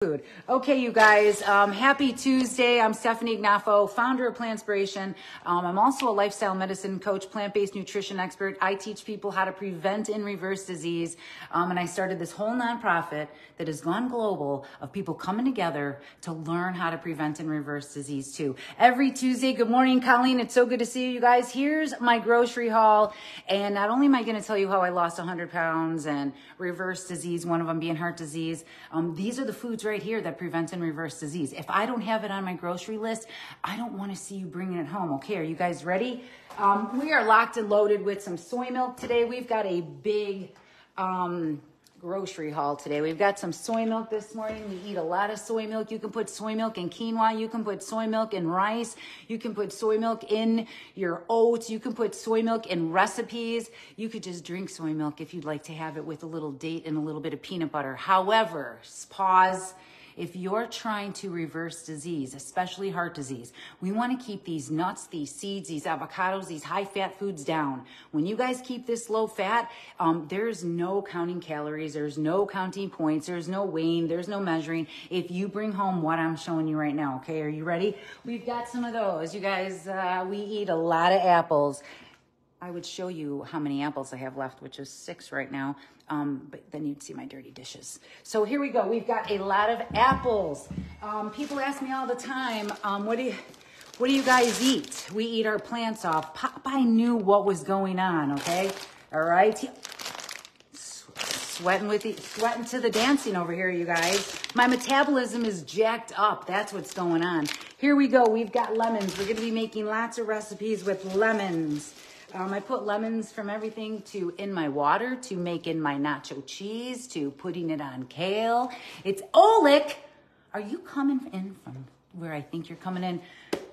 Food. Okay, you guys, happy Tuesday. I'm Stefanie Ignoffo, founder of Plantspiration. I'm also a lifestyle medicine coach, plant-based nutrition expert. I teach people how to prevent and reverse disease. And I started this whole nonprofit that has gone global of people coming together to learn how to prevent and reverse disease too. Every Tuesday, good morning, Colleen. It's so good to see you guys. Here's my grocery haul. And not only am I going to tell you how I lost 100 pounds and reverse disease, one of them being heart disease, these are the foods right here that prevent and reverse disease. If I don't have it on my grocery list, I don't want to see you bringing it home. Okay, are you guys ready? We are locked and loaded with some soy milk today. We've got a big grocery haul today. We've got some soy milk this morning. We eat a lot of soy milk. You can put soy milk in quinoa. You can put soy milk in rice. You can put soy milk in your oats. You can put soy milk in recipes. You could just drink soy milk if you'd like to have it with a little date and a little bit of peanut butter. However, pause. If you're trying to reverse disease, especially heart disease, we want to keep these nuts, these seeds, these avocados, these high-fat foods down. When you guys keep this low-fat, there's no counting calories, there's no counting points, there's no weighing, there's no measuring. If you bring home what I'm showing you right now, okay, are you ready? We've got some of those. You guys, we eat a lot of apples. I would show you how many apples I have left, which is 6 right now. But then you'd see my dirty dishes. So here we go. We've got a lot of apples. People ask me all the time, what do you guys eat? We eat our plants off. Popeye knew what was going on, okay? All right. Sweating to the dancing over here, you guys. My metabolism is jacked up. That's what's going on. Here we go. We've got lemons. We're going to be making lots of recipes with lemons. I put lemons from everything to in my water, to making my nacho cheese, to putting it on kale. It's Oleg. Are you coming in from where I think you're coming in?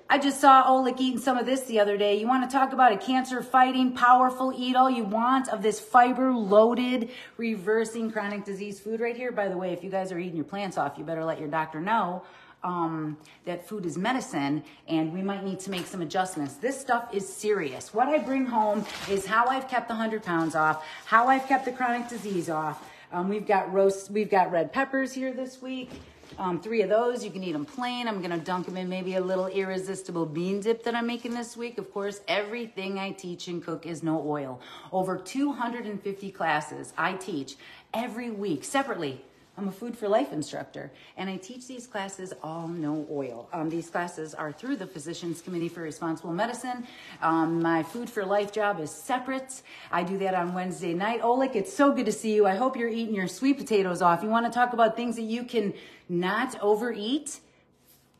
I just saw Oleg eating some of this the other day. You want to talk about a cancer-fighting, powerful, eat all you want of this fiber-loaded, reversing chronic disease food right here. By the way, if you guys are eating your plants off, you better let your doctor know that food is medicine and we might need to make some adjustments. This stuff is serious. What I bring home is how I've kept the 100 pounds off, how I've kept the chronic disease off. We've got red peppers here this week. 3 of those. You can eat them plain. I'm going to dunk them in maybe a little irresistible bean dip that I'm making this week. Of course, everything I teach and cook is no oil. Over 250 classes I teach every week separately. I'm a Food for Life instructor, and I teach these classes all no oil. These classes are through the Physicians Committee for Responsible Medicine. My Food for Life job is separate. I do that on Wednesday night. Oleg, it's so good to see you. I hope you're eating your sweet potatoes off. You want to talk about things that you can not overeat?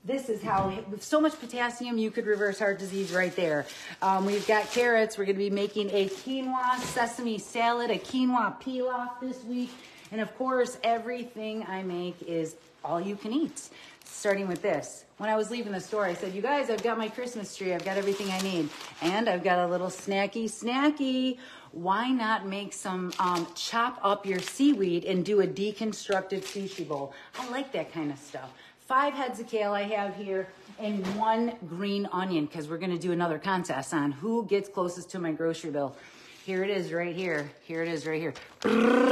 This is how, with so much potassium, you could reverse heart disease right there. We've got carrots. We're going to be making a quinoa sesame salad, a quinoa pilaf this week. And of course, everything I make is all you can eat, starting with this. When I was leaving the store, I said, you guys, I've got my Christmas tree. I've got everything I need. And I've got a little snacky. Why not make some, chop up your seaweed and do a deconstructed sushi bowl? I like that kind of stuff. 5 heads of kale I have here and 1 green onion, because we're going to do another contest on who gets closest to my grocery bill. Here it is right here. Here it is right here.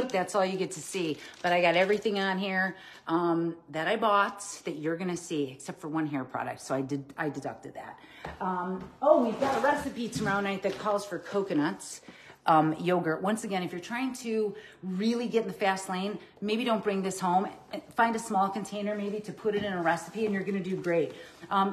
That's all you get to see. But I got everything on here that I bought that you're going to see, except for 1 hair product. So I deducted that. We've got a recipe tomorrow night that calls for coconuts. Yogurt. Once again, if you're trying to really get in the fast lane, maybe don't bring this home. Find a small container maybe to put it in a recipe and you're going to do great.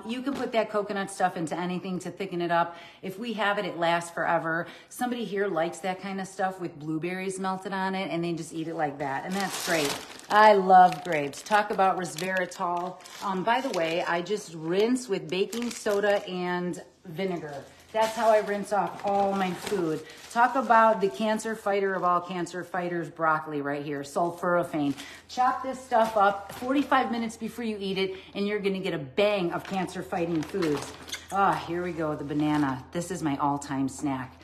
You can put that coconut stuff into anything to thicken it up. If we have it, it lasts forever. Somebody here likes that kind of stuff with blueberries melted on it and they just eat it like that. And that's great. I love grapes. Talk about resveratrol. By the way, I just rinse with baking soda and vinegar. That's how I rinse off all my food. Talk about the cancer fighter of all cancer fighters, broccoli right here, sulforaphane. Chop this stuff up 45 minutes before you eat it, and you're going to get a bang of cancer-fighting foods. Here we go, the banana. This is my all-time snack.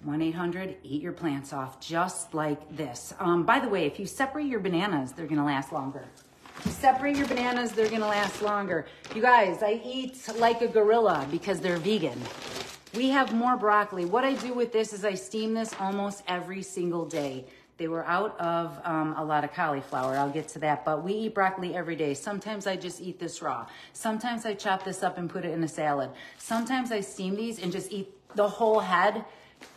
1-800, eat your plants off, just like this. By the way, if you separate your bananas, they're going to last longer. If you separate your bananas, they're going to last longer. You guys, I eat like a gorilla because they're vegan. We have more broccoli. What I do with this is I steam this almost every single day. They were out of a lot of cauliflower. I'll get to that. But we eat broccoli every day. Sometimes I just eat this raw. Sometimes I chop this up and put it in a salad. Sometimes I steam these and just eat the whole head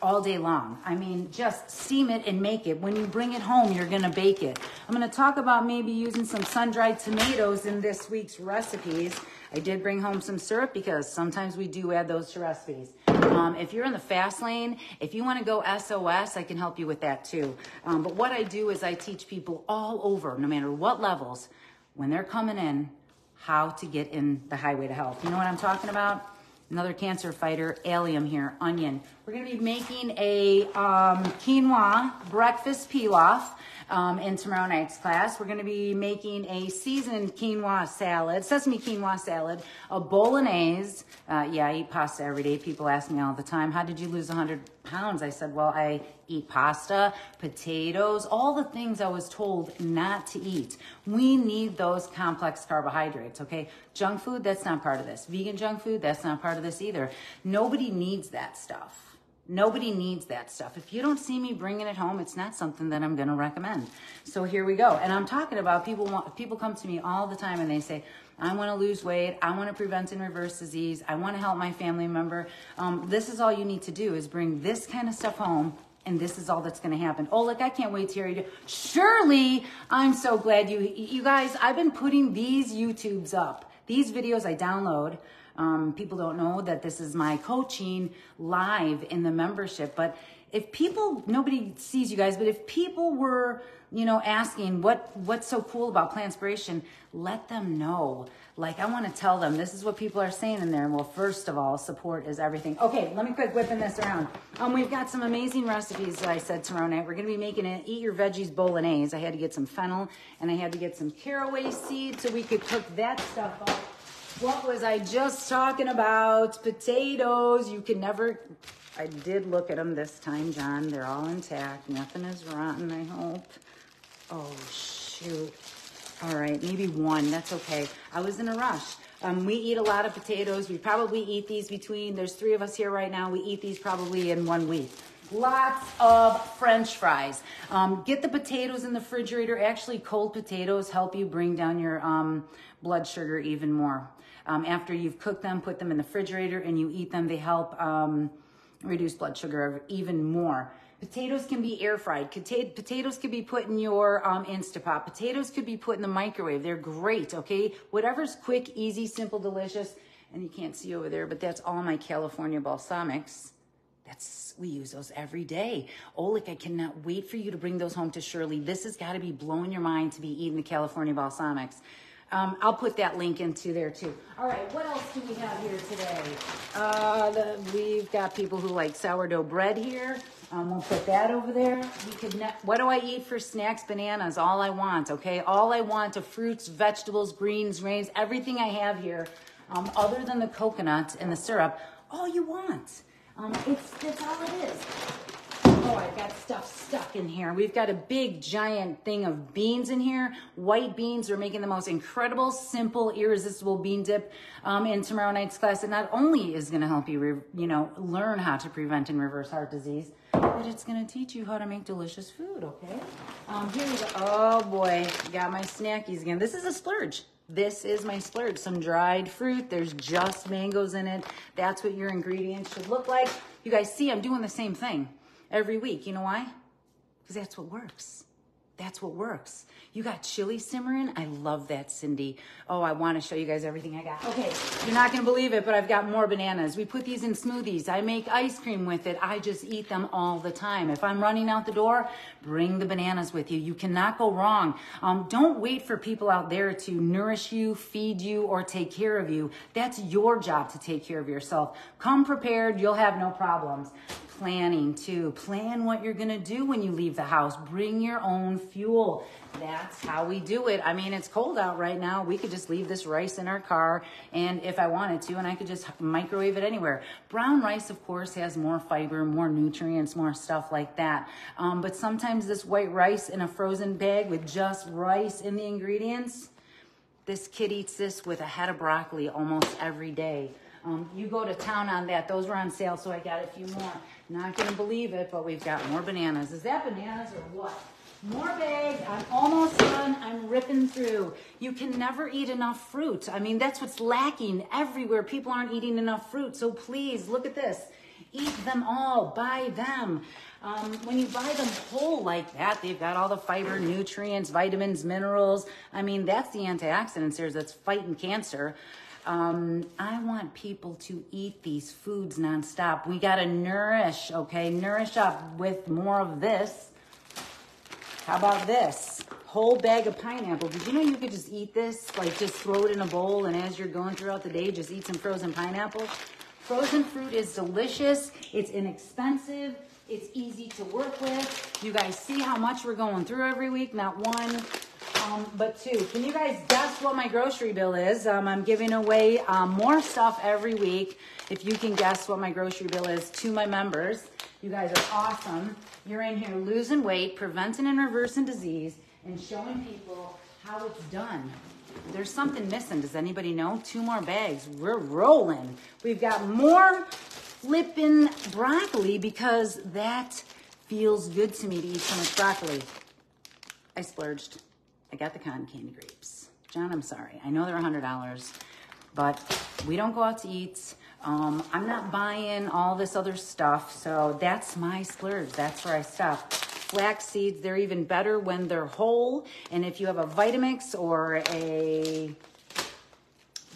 all day long. I mean, just steam it and make it. When you bring it home, you're going to bake it. I'm going to talk about maybe using some sun-dried tomatoes in this week's recipes. I did bring home some syrup because sometimes we do add those to recipes. If you're in the fast lane, if you want to go SOS, I can help you with that too. But what I do is I teach people all over, no matter what levels, when they're coming in, how to get in the highway to health. You know what I'm talking about? Another cancer fighter, allium here, onion. We're gonna be making a quinoa breakfast pilaf in tomorrow night's class. We're gonna be making a seasoned quinoa salad, sesame quinoa salad, a bolognese. Yeah, I eat pasta every day. People ask me all the time, how did you lose 100 pounds? I said, well, I eat pasta, potatoes, all the things I was told not to eat. We need those complex carbohydrates, okay? Junk food, that's not part of this. Vegan junk food, that's not part of this either. Nobody needs that stuff. Nobody needs that stuff. If you don't see me bringing it home, it's not something that I'm going to recommend. So here we go. And I'm talking about people come to me all the time and they say, I want to lose weight. I want to prevent and reverse disease. I want to help my family member. This is all you need to do is bring this kind of stuff home. And this is all that's going to happen. Oh, look, I can't wait to hear you. Shirley, I'm so glad you guys, I've been putting these YouTubes up. These videos I download. People don't know that this is my coaching live in the membership. But if people, nobody sees you guys, but if people were, you know, asking what's so cool about Plantspiration, let them know. Like, I want to tell them, this is what people are saying in there. Well, first of all, support is everything. Okay, let me quit whipping this around. We've got some amazing recipes that I said tomorrow night. We're going to be making an Eat Your Veggies Bolognese. I had to get some fennel, and I had to get some caraway seeds so we could cook that stuff up. What was I just talking about? Potatoes. You can never... I did look at them this time, John. They're all intact. Nothing is rotten, I hope. Oh, shoot. All right, maybe one. That's okay. I was in a rush. We eat a lot of potatoes. We probably eat these there's 3 of us here right now. We eat these probably in 1 week. Lots of French fries. Get the potatoes in the refrigerator. Actually, cold potatoes help you bring down your blood sugar even more. After you've cooked them, put them in the refrigerator and you eat them, they help reduce blood sugar even more. Potatoes can be air fried. Potatoes could be put in your Instapot. Potatoes could be put in the microwave. They're great, okay? Whatever's quick, easy, simple, delicious. And you can't see over there, but that's all my California balsamics. We use those every day. Oleg, I cannot wait for you to bring those home to Shirley. This has got to be blowing your mind to be eating the California balsamics. I'll put that link into there too. All right, what else do we have here today? We've got people who like sourdough bread here. We'll put that over there. What do I eat for snacks? Bananas, all I want, okay? All I want are fruits, vegetables, greens, grains, everything I have here, other than the coconut and the syrup, all you want. That's all it is. Oh, I've got stuff stuck in here. We've got a big, giant thing of beans in here. White beans. We're making the most incredible, simple, irresistible bean dip in tomorrow night's class. It not only is going to help you, learn how to prevent and reverse heart disease, but it's going to teach you how to make delicious food, okay? Here we go. Oh, boy. Got my snackies again. This is a splurge. This is my splurge. Some dried fruit. There's just mangoes in it. That's what your ingredients should look like. You guys see I'm doing the same thing every week. You know why? Because that's what works. That's what works. You got chili simmering? I love that, Cindy. Oh, I want to show you guys everything I got. Okay, you're not going to believe it, but I've got more bananas. We put these in smoothies. I make ice cream with it. I just eat them all the time. If I'm running out the door, bring the bananas with you. You cannot go wrong. Don't wait for people out there to nourish you, feed you, or take care of you. That's your job to take care of yourself. Come prepared. You'll have no problems. Planning too. Plan what you're going to do when you leave the house. Bring your own fuel. That's how we do it. I mean, it's cold out right now. We could just leave this rice in our car, and if I wanted to, and I could just microwave it anywhere. Brown rice, of course, has more fiber, more nutrients, more stuff like that. But sometimes this white rice in a frozen bag with just rice in the ingredients, this kid eats this with a head of broccoli almost every day. You go to town on that. Those were on sale, so I got a few more. Not going to believe it, but we've got more bananas. Is that bananas or what? More bags. I'm almost done. I'm ripping through. You can never eat enough fruit. I mean, that's what's lacking everywhere. People aren't eating enough fruit. So please, look at this. Eat them all. Buy them. When you buy them whole like that, they've got all the fiber, nutrients, vitamins, minerals. I mean, that's the antioxidants there that's fighting cancer. I want people to eat these foods nonstop. We got to nourish, okay? Nourish up with more of this. How about this? Whole bag of pineapple. Did you know you could just eat this? Like just throw it in a bowl and as you're going throughout the day, just eat some frozen pineapple. Frozen fruit is delicious. It's inexpensive. It's easy to work with. You guys see how much we're going through every week? Not one, but two. Can you guys guess what my grocery bill is? I'm giving away more stuff every week. If you can guess what my grocery bill is to my members. You guys are awesome. You're in here losing weight, preventing and reversing disease, and showing people how it's done. There's something missing. Does anybody know? 2 more bags. We're rolling. We've got more flipping broccoli because that feels good to me to eat so much broccoli. I splurged. I got the cotton candy grapes. John, I'm sorry. I know they're $100, but we don't go out to eat. I'm not buying all this other stuff, so that's my splurge. That's where I stop. Flax seeds, they're even better when they're whole. And if you have a Vitamix or a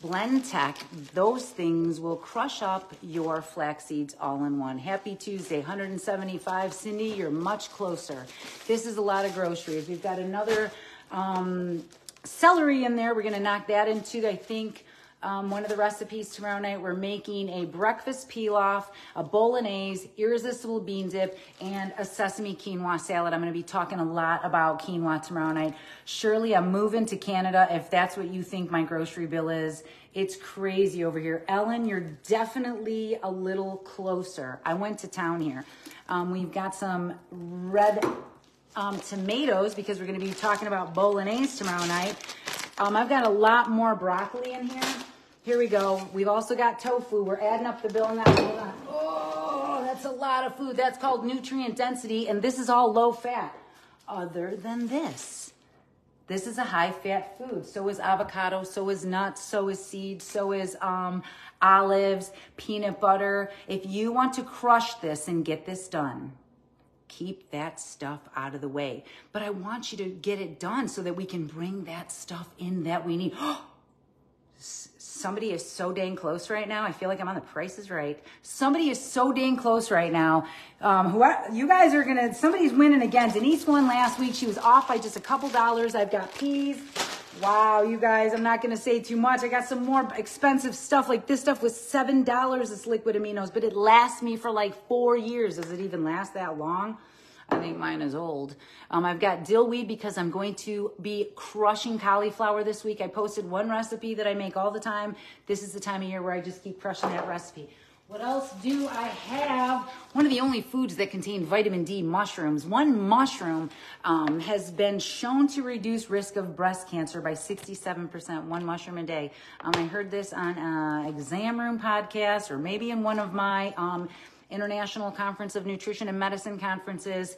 Blend Tech, those things will crush up your flax seeds all in one. Happy Tuesday, 175. Cindy, you're much closer. This is a lot of groceries. We've got another celery in there. We're going to knock that into, I think, one of the recipes tomorrow night. We're making a breakfast pilaf, a bolognese, irresistible bean dip, and a sesame quinoa salad. I'm going to be talking a lot about quinoa tomorrow night. Shirley, I'm moving to Canada. If that's what you think my grocery bill is, it's crazy over here. Ellen, you're definitely a little closer. I went to town here. We've got some red tomatoes because we're going to be talking about bolognese tomorrow night. I've got a lot more broccoli in here. Here we go. We've also got tofu. We're adding up the bill on that. Oh, that's a lot of food. That's called nutrient density, and this is all low fat. Other than this is a high fat food. So is avocado, so is nuts, so is seeds, so is olives, peanut butter. If you want to crush this and get this done, keep that stuff out of the way. But I want you to get it done so that we can bring that stuff in that we need. Somebody is so dang close right now. I feel like I'm on The Price is Right. Somebody is so dang close right now. You guys are going to, somebody's winning again. Denise won last week. She was off by just a couple dollars. I've got peas. Wow, you guys, I'm not going to say too much. I got some more expensive stuff. Like this stuff was $7, this liquid aminos, but it lasts me for like 4 years. Does it even last that long? I think mine is old. I've got dill weed because I'm going to be crushing cauliflower this week. I posted one recipe that I make all the time. This is the time of year where I just keep crushing that recipe. What else do I have? One of the only foods that contain vitamin D, mushrooms. One mushroom has been shown to reduce risk of breast cancer by 67%, one mushroom a day. I heard this on an exam room podcast or maybe in one of my International Conference of Nutrition and Medicine conferences.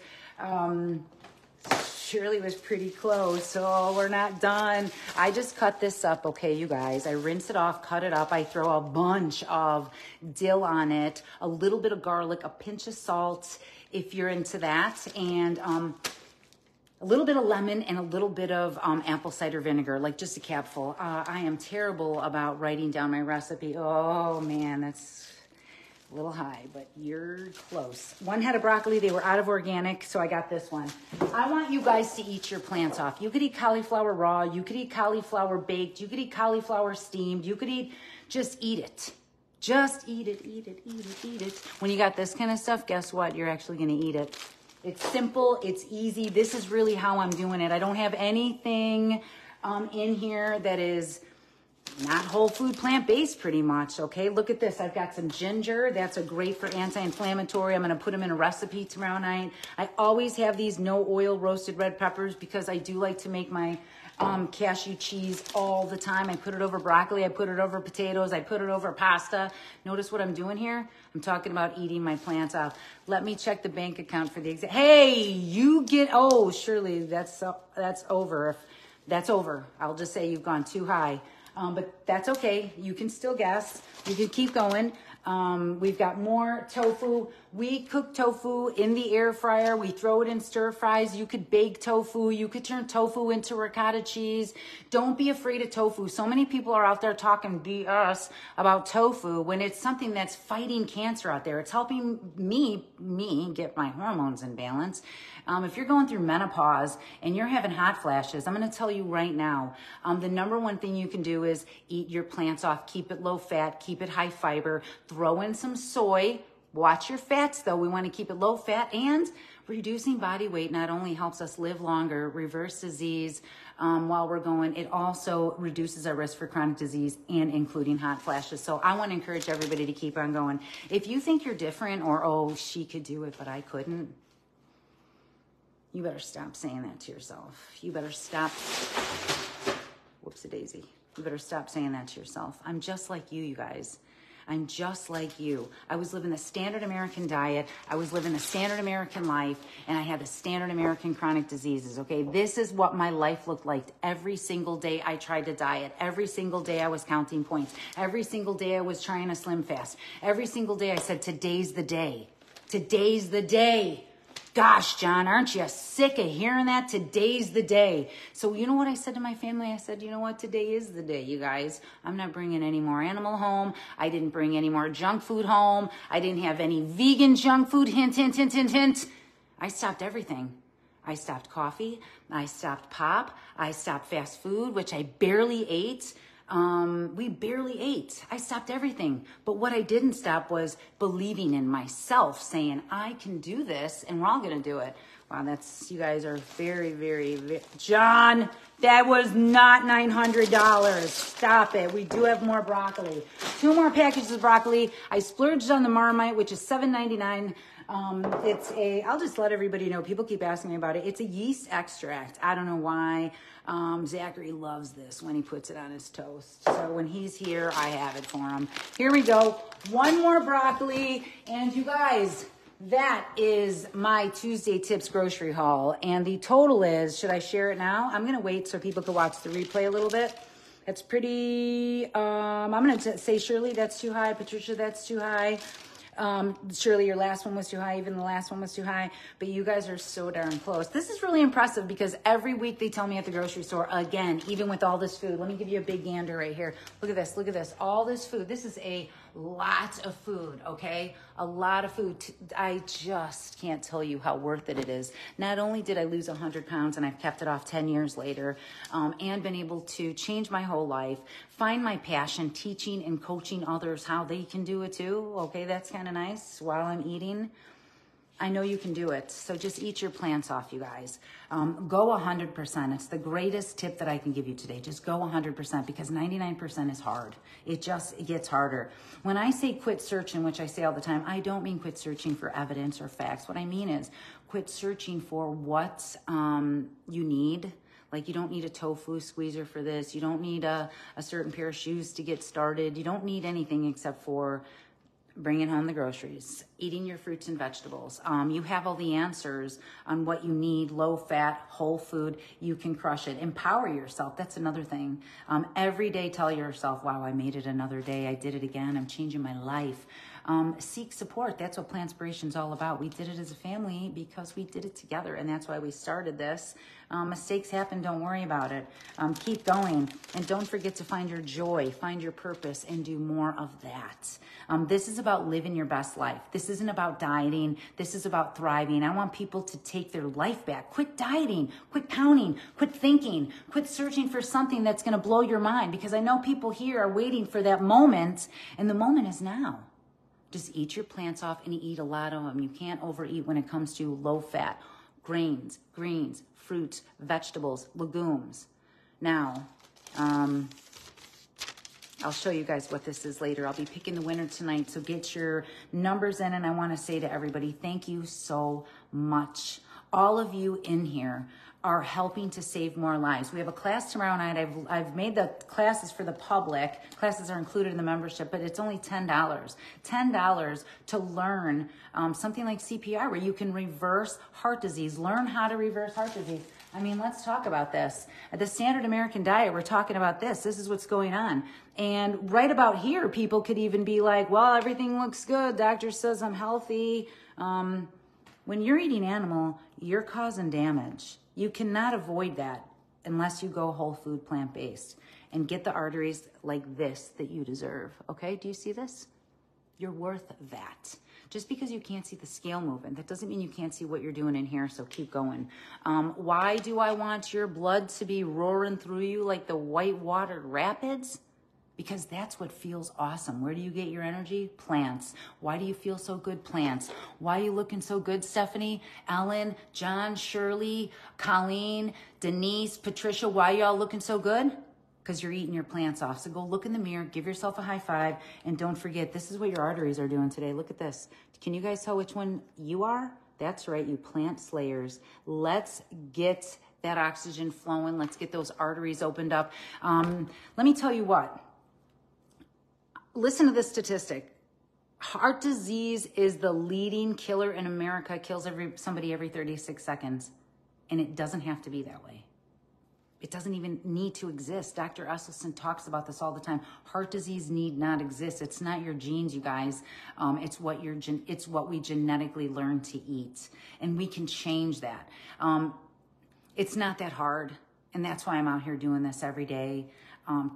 Shirley was pretty close, so we're not done. I just cut this up, okay, you guys. I rinse it off, cut it up. I throw a bunch of dill on it, a little bit of garlic, a pinch of salt, if you're into that, and a little bit of lemon and a little bit of apple cider vinegar, like just a capful. I am terrible about writing down my recipe. Oh, man, that's a little high, but you're close. One head of broccoli, they were out of organic, so I got this one. I want you guys to eat your plants off. You could eat cauliflower raw, you could eat cauliflower baked, you could eat cauliflower steamed, you could eat, just eat it. Just eat it, eat it, eat it, eat it. When you got this kind of stuff, guess what? You're actually gonna eat it. It's simple, it's easy. This is really how I'm doing it. I don't have anything in here that is not whole food, plant-based pretty much, okay? Look at this. I've got some ginger. That's a great for anti-inflammatory. I'm going to put them in a recipe tomorrow night. I always have these no oil roasted red peppers because I do like to make my cashew cheese all the time. I put it over broccoli. I put it over potatoes. I put it over pasta. Notice what I'm doing here? I'm talking about eating my plants off. Let me check the bank account for the exact. Hey, you get, oh, surely that's over. If that's over, I'll just say you've gone too high. But that's okay. You can still guess. You can keep going. We've got more tofu. We cook tofu in the air fryer. We throw it in stir fries. You could bake tofu. You could turn tofu into ricotta cheese. Don't be afraid of tofu. So many people are out there talking BS about tofu when it's something that's fighting cancer out there. It's helping me get my hormones in balance. If you're going through menopause and you're having hot flashes, I'm going to tell you right now, the number one thing you can do is eat your plants off. Keep it low fat. Keep it high fiber. Throw in some soy. Watch your fats, though. We want to keep it low fat. And reducing body weight not only helps us live longer, reverse disease while we're going, it also reduces our risk for chronic disease and including hot flashes. So I want to encourage everybody to keep on going. If you think you're different or, oh, she could do it, but I couldn't, you better stop saying that to yourself. You better stop. Whoops-a-daisy. You better stop saying that to yourself. I'm just like you guys. I'm just like you. I was living the standard American diet. I was living the standard American life, and I had the standard American chronic diseases, okay? This is what my life looked like. Every single day I tried to diet. Every single day I was counting points. Every single day I was trying to slim fast. Every single day I said, today's the day. Today's the day. Gosh, John, aren't you sick of hearing that? Today's the day. So you know what I said to my family? I said, you know what? Today is the day, you guys. I'm not bringing any more animal home. I didn't bring any more junk food home. I didn't have any vegan junk food. Hint, hint, hint, hint, hint. I stopped everything. I stopped coffee. I stopped pop. I stopped fast food, which I barely ate. We barely ate. I stopped everything. But what I didn't stop was believing in myself, saying, I can do this, and we're all going to do it. Wow, you guys are very, very, very, John, that was not $900. Stop it. We do have more broccoli. 2 more packages of broccoli. I splurged on the Marmite, which is $7.99. I'll just let everybody know. People keep asking me about it. It's a yeast extract. I don't know why. Zachary loves this when he puts it on his toast. So when he's here, I have it for him. Here we go. 1 more broccoli. And you guys, that is my Tuesday Tips grocery haul. And the total is, should I share it now? I'm going to wait so people can watch the replay a little bit. That's pretty, I'm going to say, Shirley, that's too high. Patricia, that's too high. Surely your last one was too high. Even the last one was too high. But you guys are so darn close. This is really impressive because every week they tell me at the grocery store, again, even with all this food. Let me give you a big gander right here. Look at this. Look at this. All this food. This is a lot of food, okay? A lot of food. I just can't tell you how worth it is. Not only did I lose 100 pounds and I've kept it off 10 years later, and been able to change my whole life, find my passion, teaching and coaching others how they can do it too. Okay, that's kind of nice while I'm eating. I know you can do it. So just eat your plants off, you guys. Go 100%. It's the greatest tip that I can give you today. Just go 100% because 99% is hard. It gets harder. When I say quit searching, which I say all the time, I don't mean quit searching for evidence or facts. What I mean is quit searching for what you need. Like you don't need a tofu squeezer for this. You don't need a certain pair of shoes to get started. You don't need anything except for bringing home the groceries, eating your fruits and vegetables. You have all the answers on what you need, low fat, whole food. You can crush it. Empower yourself. That's another thing. Every day tell yourself, wow, I made it another day. I did it again. I'm changing my life. Seek support. That's what Plantspiration is all about. We did it as a family because we did it together, and that's why we started this. Mistakes happen. Don't worry about it. Keep going, and don't forget to find your joy, find your purpose, and do more of that. This is about living your best life. This isn't about dieting. This is about thriving. I want people to take their life back. Quit dieting. Quit counting. Quit thinking. Quit searching for something that's going to blow your mind, because I know people here are waiting for that moment, and the moment is now. Just eat your plants off and eat a lot of them. You can't overeat when it comes to low fat, grains, greens, fruits, vegetables, legumes. Now, I'll show you guys what this is later. I'll be picking the winner tonight, so get your numbers in. And I want to say to everybody, thank you so much. All of you in here are helping to save more lives. We have a class tomorrow night. I've made the classes for the public. Classes are included in the membership, but it's only $10. $10 to learn something like CPR, where you can reverse heart disease. Learn how to reverse heart disease. I mean, let's talk about this. At the Standard American Diet, we're talking about this. This is what's going on. And right about here, people could even be like, well, everything looks good. Doctor says I'm healthy. When you're eating animal, you're causing damage. You cannot avoid that unless you go whole food, plant-based, and get the arteries like this that you deserve. Okay, do you see this? You're worth that. Just because you can't see the scale moving, that doesn't mean you can't see what you're doing in here, so keep going. Why do I want your blood to be roaring through you like the white-watered rapids? Because that's what feels awesome. Where do you get your energy? Plants. Why do you feel so good? Plants. Why are you looking so good, Stefanie, Ellen, John, Shirley, Colleen, Denise, Patricia? Why are y'all looking so good? Because you're eating your plants off. So go look in the mirror, give yourself a high five, and don't forget, this is what your arteries are doing today. Look at this. Can you guys tell which one you are? That's right, you plant slayers. Let's get that oxygen flowing. Let's get those arteries opened up. Let me tell you what. Listen to this statistic. Heart disease is the leading killer in America. Kills somebody every 36 seconds. And it doesn't have to be that way. It doesn't even need to exist. Dr. Esselstyn talks about this all the time. Heart disease need not exist. It's not your genes, you guys. It's what we genetically learn to eat. And we can change that. It's not that hard. And that's why I'm out here doing this every day.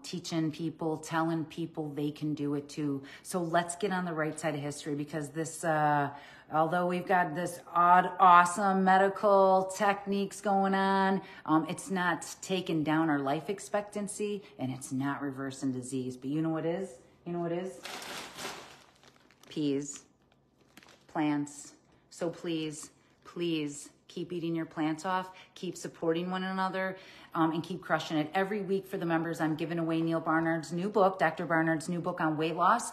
Teaching people, telling people they can do it too. So let's get on the right side of history, because this, although we've got this awesome medical techniques going on, it's not taking down our life expectancy, and it's not reversing disease. But you know what is? You know what is? Peas, plants. So please, please keep eating your plants off, keep supporting one another, and keep crushing it. Every week for the members, I'm giving away Neil Barnard's new book, Dr. Barnard's new book on weight loss.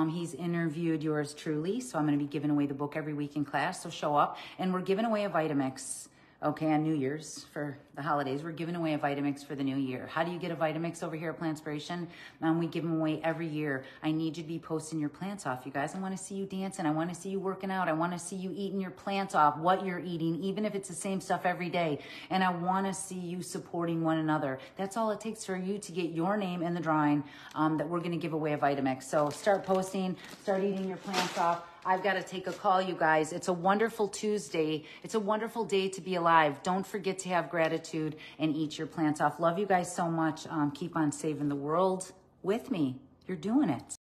He's interviewed yours truly, so I'm going to be giving away the book every week in class, so show up. And we're giving away a Vitamix, okay, on New Year's for the holidays. We're giving away a Vitamix for the new year. How do you get a Vitamix over here at Plantspiration? We give them away every year. I need you to be posting your plants off, you guys. I want to see you dancing. I want to see you working out. I want to see you eating your plants off, what you're eating, even if it's the same stuff every day. And I want to see you supporting one another. That's all it takes for you to get your name in the drawing that we're going to give away a Vitamix. So start posting, start eating your plants off. I've got to take a call, you guys. It's a wonderful Tuesday. It's a wonderful day to be alive. Don't forget to have gratitude and eat your plants off. Love you guys so much. Keep on saving the world with me. You're doing it.